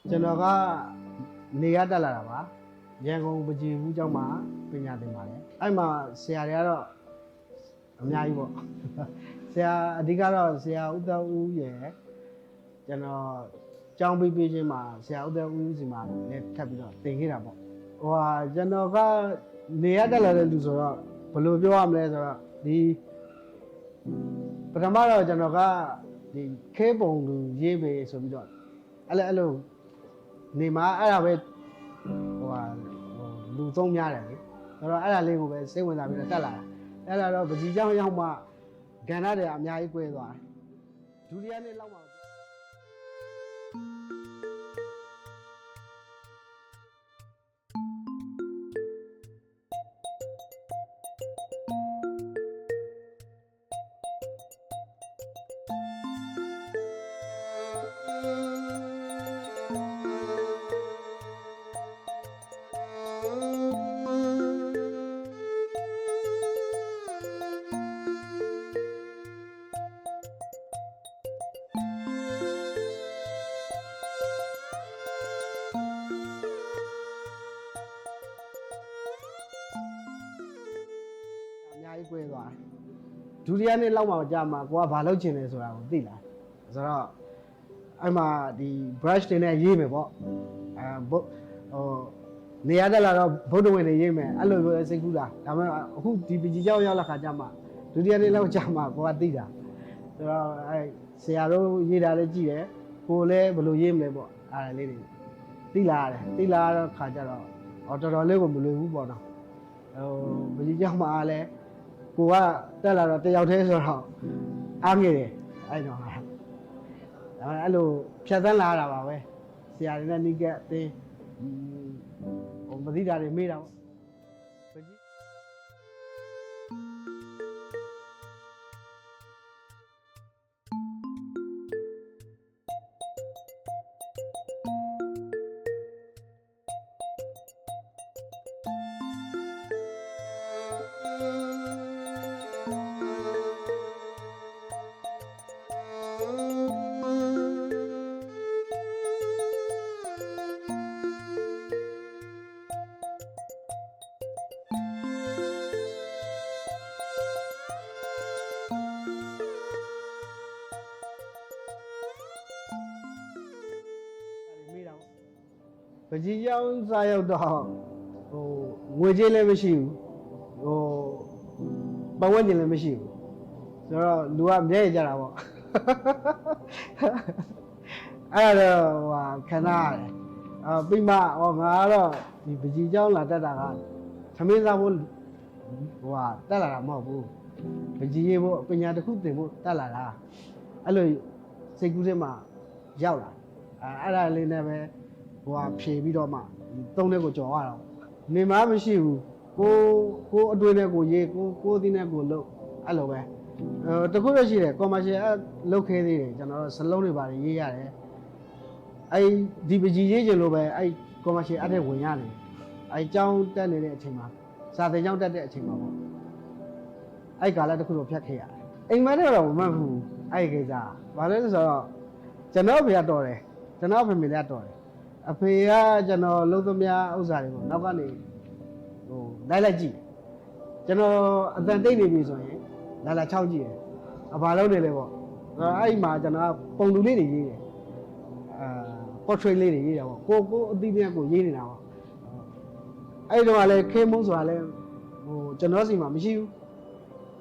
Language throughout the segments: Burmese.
ကျွန်တော်ကနေရတက်လာတာပါရန်ကုန်ပကြီးဘူးကျောင်းမှာပညာသင်ပါတယ်အဲ့မှာဆရာတွေကတော့အများကြီးပေါ့ဆရာအဓိကတော့ဆရာဦးသောဦးရယ်ကျွန်တော်ကျောင်းပေးချင်းမှာဆရာဦးသောဦးစီမှာလည်းထပ်ပြီးတော့သင်ခဲ့တာပေါ့ကျွန်တော်ကနေရတက်လာတဲ့လူဆိုတော့ဘယ်လိုပြောရမလဲဆိုတော့ဒီပထမတော့ကျွန်တော်ဒီခဲပုံလူရေးပေဆိုပြီးတော့အဲ့လိုနေမှာအဲ့ဒါပဲလူသုံးများတယ်လေဆိုတော့အဲ့ဒါလေးကိုပဲစိတ်ဝင်စားပြီးတော့တက်လာတာအဲ့ဒါတော့ပကြီးကျောင်းရောက်မှကဏ္ဍတွေအများကြီးကွဲသွားတယ်ဒုတိယနေ့လောက်မှကွဲသွားတယ်ဒုတိယနေ့လောက်မှကြာမှာကိုကဘာလုပ်ချင်လဲဆိုတာကိုသိလာဆိုတော့အဲ့မှာဒီ brush တွေနဲ့ရေးမယ်ပေါ့နေရာတက်လာတော့ဗုဒ္ဓဝင်တွေရေးမယ်အဲ့လိုပဲစိတ်ကူးတာဒါပေမဲ့အခုဒီပကြီးကျောင်းရောက်လာခါကြာမှာဒုတိယနေ့လောက်ကြာမှာကိုကသိတာဆိုတော့အဲ့ဆရာတို့ရေးတာလည်းကြည့်တယ်ကိုလည်းဘယ်လိုရေးမလဲပေါ့အဲ့ဒါလေးတွေသိလာရတယ်သိလာတော့ခါကြတော့တော်တော်လေးကိုမလွယ်ဘူးပေါ့နော်ပကြီးကျောင်းမှာလည်းကိုကတက်လာတော့တယောက်တည်းဆိုတော့အားငယ်တယ်အဲ့တော့အဲ့လိုဖြတ်သန်းလာတာပါပဲဆရာတွေနဲ့နိကက်အသေးမသိတာတွေမေးတာပေါ့ပကြီးကျောင်းစားရောက်တော့ငွေကြေးလည်းမရှိဘူးပတ်ဝန်းကျင်လည်းမရှိဘူးဆိုတော့လူကမြဲရကြတာပေါ့အဲ့တော့ခဏရတယ်ပြီးမှငါကတော့ဒီပကြီးကျောင်းလာတက်တာကသမင်းစားဖို့တက်လာတာမဟုတ်ဘူးပကြီးရေးဖို့ပညာတစ်ခုသင်ဖို့တက်လာတာအဲ့လိုစိတ်ကူးထဲမှာရောက်လာအဲ့ဒါလေးနဲ့ပဲဖြေပြီးတော့မှသုံးတဲ့ကိုကြော်ရတာနေမမရှိဘူးကိုအတွင်းနဲ့ကိုရေးကိုအသီးနဲ့ကိုလုပ်အဲ့လိုပဲတခုတော့ရှိတယ် commercial လုပ်ခဲသေးတယ်ကျွန်တော်တို့စလုံးတွေပါတယ်ရေးရတယ်အဲ့ဒီပကြီးရေးချင်လို့ပဲအဲ့ commercial အဲ့တဲ့ဝင်ရတယ်အဲ့ကျောင်းတက်နေတဲ့အချိန်မှာစာသင်ကျောင်းတက်တဲ့အချိန်မှာပေါ့အဲ့ကာလတစ်ခုတော့ဖြတ်ခဲ့ရတယ်အိမ်မက်တော့မမှတ်ဘူးအဲ့ကိစ္စဘာလဲဆိုတော့ကျွန်တော်ဖေကတော်တယ်ကျွန်တော်ဖေမေလည်းတော်တယ်အဖေကကျွန်တော်လုံးသမျှဥစ္စာတွေပေါ့နောက်ကနေလိုက်ကြည့်ကျွန်တော်အတန်တိတ်နေပြီဆိုရင်လာ6ကြည့်တယ်ဘာလုပ်နေလဲပေါ့အဲ့မှာကျွန်တော်ပုံတူလေးတွေရေးတယ်portrait လေးတွေရေးတာပေါ့ကိုအသီးနဲ့ကိုရေးနေတာပေါ့အဲ့တော့လည်းခဲမုံဆိုတာလည်းကျွန်တော်စီမှာမရှိဘူး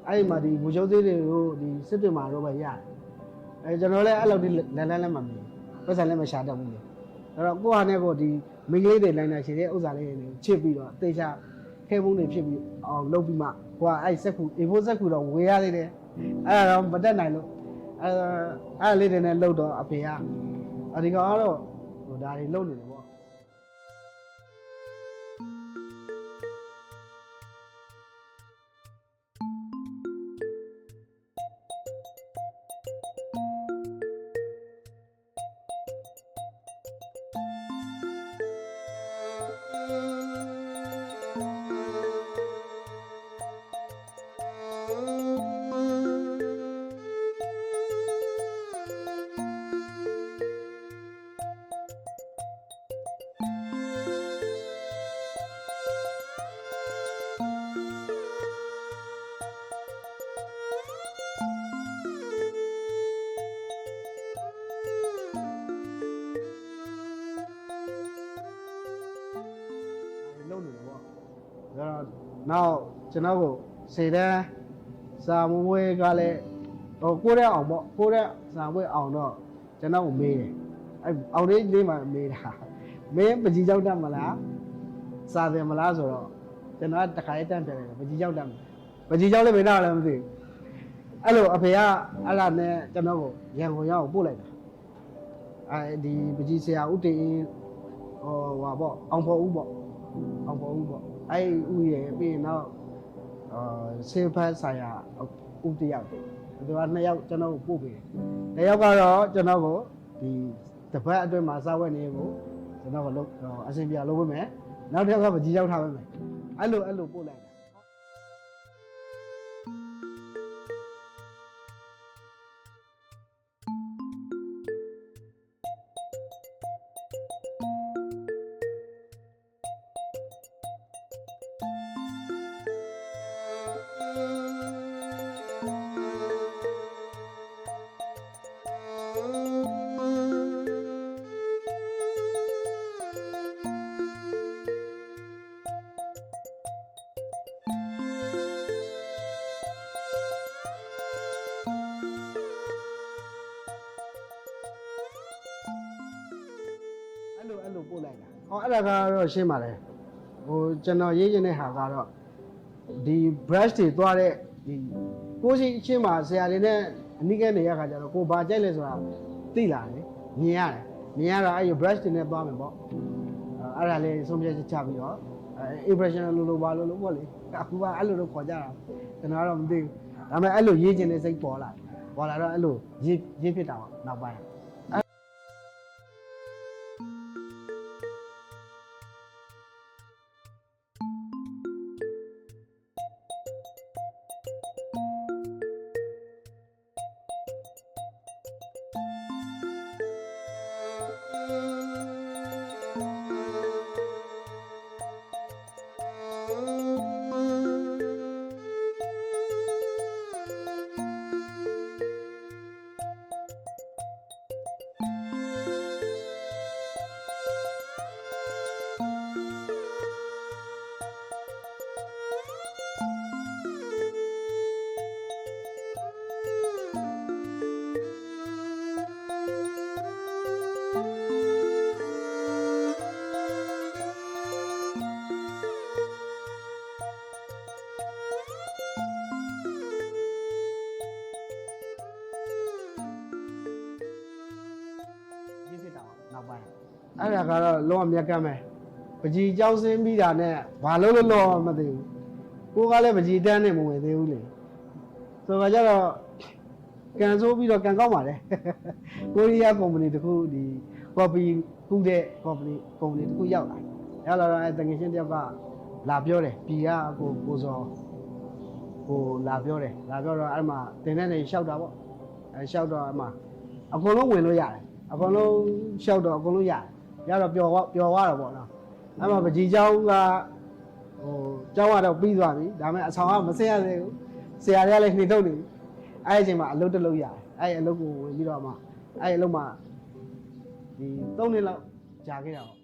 အဲ့မှာဒီဘူချုပ်သေးတွေကိုဒီစစ်တွေမှာတော့ပဲရတယ်ကျွန်တော်လည်းအဲ့လိုဒီလန်းမမြင်ပတ်စံလည်းမရှာတတ်ဘူးလေအဲ့တော့ကိုဟာနဲ့ကိုဒီမိန်းကလေးတွေလိုင်းနေရှိတဲ့ဥစ္စာလေးတွေချစ်ပြီးတော့တေချာခဲပုံးတွေဖြစ်ပြီးအောင်လုပ်ပြီးမှကိုကအဲ့စက်ကူအေဖိုးစက်ကူတော့ဝေရသေးတယ်အဲ့ဒါတော့မတက်နိုင်လို့အဲ့လေးတွေနဲ့လှုပ်တော့အဖေကအဒီကောင်ကတော့ဒါတွေလှုပ်နေတယ်ပေါ့ နောက်ကျွန်တော်ကိုစေတန်းစာမွေးကလည်းဟိုကိုတဲ့အောင်ပေါ့ကိုတဲ့စာမွေးအောင်တော့ကျွန်တော်ကိုမေးတယ်အဲ့အောင်လေးမှမေးတာမင်းပကြီးကြောက်တတ်မလားစာတယ်မလားဆိုတော့ကျွန်တော်တခါလေးတန်းပြန်တယ်ပကြီးကြောက်တတ်ပကြီးကြောက်လည်းမင်းတော့လည်းမသိဘူးအဲ့လိုအဖေကအဲ့လာနဲ့ကျွန်တော်ကိုရန်ကုန်ရောက်ပို့လိုက်တာအဲဒီပကြီးဆရာဦးတင်ဟိုဟာပေါ့အောင်ဖော်ဦးပေါ့အောင်ဖော်ဦးပေါ့အဲ့ဦးရဲ့ပြီးနောက်ဆေးဖတ်ဆိုင်ရာဦးတယောက်သူက2ယောက်ကျွန်တော်ကိုပို့ပေးတယ်တစ်ယောက်ကတော့ကျွန်တော်ကိုဒီတစ်ပတ်အတွင်းမှာစားဝတ်နေကိုကျွန်တော်ကအဆင်ပြေလုပ်ပေးမယ်နောက်တစ်ယောက်ကပကြီးရောက်ထားပေးမယ်အဲ့လိုပို့လိုက်တာအဲ့လိုပို့လိုက်တာဟောအဲ့ဒါကတော့ရှင်းပါလေဟိုကျွန်တော်ရေးချင်တဲ့ဟာကတော့ဒီ brush တွေသွားတဲ့ဒီကိုရှိအချင်းမှာဆရာတွေနဲ့အနိကဲနေရခါကျတော့ကိုဘာကြိုက်လဲဆိုတာသိလာတယ်မြင်ရတယ်မြင်ရတော့အဲ့ဒီ brush တွေနဲ့သွားမယ်ပေါ့အဲ့ဒါလေးဆုံးဖြတ်ချက်ချပြီးတော့impression လို့ပါလို့ပေါ့လေအခုကအဲ့လိုတော့ခေါ်ကြတာကျွန်တော်ကတော့မသိဘူးဒါပေမဲ့အဲ့လိုရေးချင်တဲ့စိတ်ပေါ်လာတော့အဲ့လိုရေးဖြစ်တာပေါ့နောက်ပိုင်းအဲ့ဒါကတော့လုံးဝမြက်ကမ်းမယ်ပကြီးကြောင်းစင်းပြီးတာနဲ့ဘာလို့လို့မသိဘူးကိုကလည်းပကြီးတန်းနဲ့မဝင်သေးဘူးလေဆိုတော့ကြတော့ကန်ဆိုးပြီးတော့ကန်ကောက်ပါလေကိုရီးယားကုမ္ပဏီတခုဒီ copy ကူးတဲ့ company တခုရောက်လာတော့အဲတငယ်ချင်းတယောက်ကလာပြောတယ်ပြည်ကကိုစောကိုလာပြောတော့အဲ့မှာတင်တဲ့နေလျှောက်တာပေါ့အဲလျှောက်တော့အဲ့မှာအကုန်လုံးဝင်လို့ရတယ်အကုန်လုံးလျှောက်တော့အကုန်လုံးရတယ်ရတော့ပျော်သွားတော့ပေါ့နော်အဲ့မှာပကြီးเจ้าကเจ้าကတော့ပြီးသွားပြီဒါပေမဲ့အဆောင်ကမဆက်ရသေးဘူးဆရာတွေကလည်းနှိမ့်ထုတ်နေပြီအဲ့ဒီအချိန်မှာအလုပ်တစ်လုပ်ရတယ်အဲ့ဒီအလုပ်ကိုဝင်ပြီးတော့မှအဲ့ဒီအလုပ်မှာဒီ3နှစ်လောက်ကြာခဲ့တာပေါ့